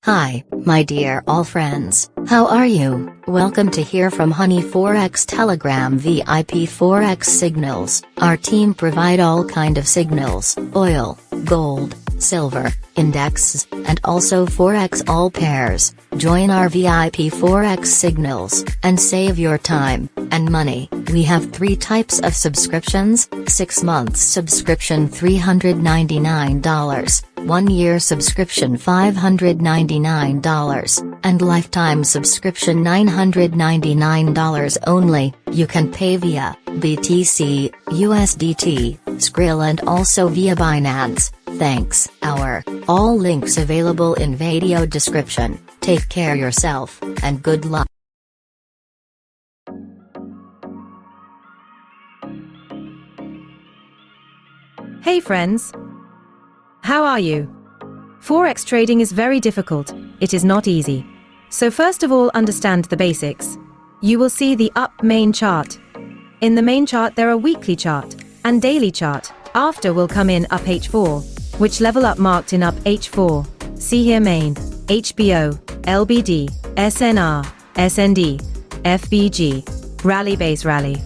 Hi, my dear all friends, how are you? Welcome to Hear from Honey Forex Telegram VIP Forex signals. Our team provide all kind of signals, oil, gold, silver, indexes, and also Forex all pairs. Join our VIP Forex signals, and save your time and money. We have 3 types of subscriptions: 6 months subscription $399, 1 year subscription $599, and lifetime subscription $999 only. You can pay via BTC, USDT, Skrill and also via Binance. Thanks. All links available in video description. Take care yourself, and good luck. Hey friends! How are you? Forex trading is very difficult, it is not easy. So first of all, understand the basics. You will see the up main chart. In the main chart there are weekly chart and daily chart. After will come in up H4, which level up marked in up H4. See here main, HBO, LBD, SNR, SND, FBG, rally base rally,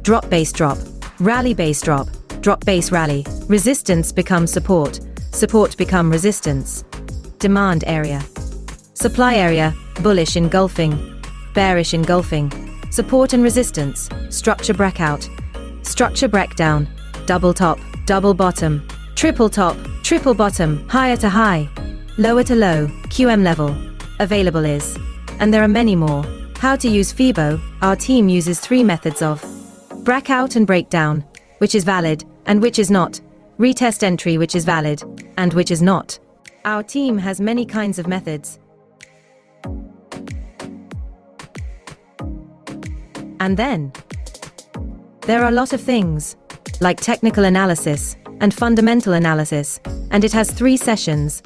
drop base drop, rally base drop, drop base rally, resistance become support, support become resistance. Demand area, supply area, bullish engulfing, bearish engulfing, support and resistance, structure breakout, structure breakdown, double top, double bottom, triple top, triple bottom, higher to high, lower to low, QM level, available is. And there are many more. How to use FIBO. Our team uses 3 methods of breakout and breakdown, which is valid, and which is not, retest entry which is valid, and which is not. Our team has many kinds of methods. And then, there are a lot of things, like technical analysis, and fundamental analysis, and it has 3 sessions.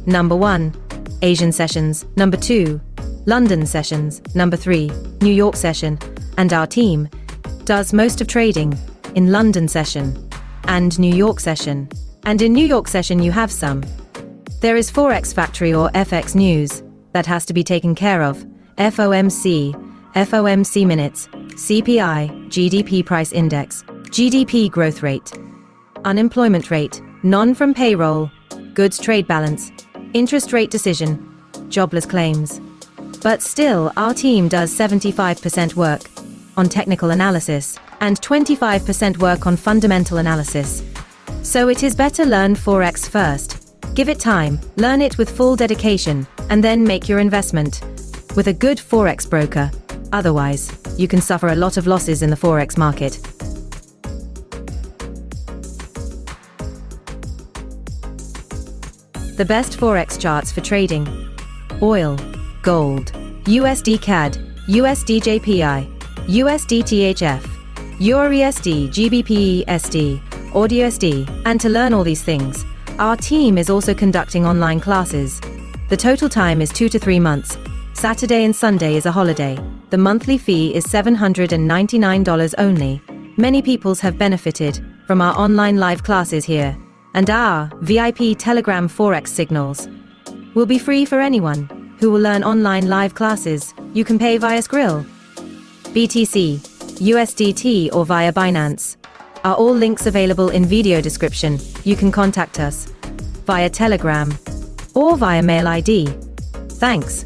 Number 1, Asian sessions, number 2, London sessions, number 3, New York session, and our team does most of trading in London session and New York session. And in New York session you have some. There is Forex Factory or FX News, that has to be taken care of, FOMC, FOMC minutes, CPI, GDP price index, GDP growth rate, unemployment rate, non-from payroll, goods trade balance, interest rate decision, jobless claims. But still, our team does 75% work on technical analysis and 25% work on fundamental analysis. So it is better learn Forex first. Give it time, learn it with full dedication, and then make your investment with a good Forex broker. Otherwise, you can suffer a lot of losses in the Forex market. The best Forex charts for trading: oil, gold, USD CAD, USD JPY, USD THF, EURUSD, GBP SD, AUDUSD. And to learn all these things, our team is also conducting online classes. The total time is 2 to 3 months. Saturday and Sunday is a holiday. The monthly fee is $799 only. Many people have benefited from our online live classes here. And our VIP Telegram Forex signals will be free for anyone who will learn online live classes. You can pay via Skrill, BTC, USDT or via Binance. Are all links available in video description. You can contact us via Telegram or via mail ID. Thanks.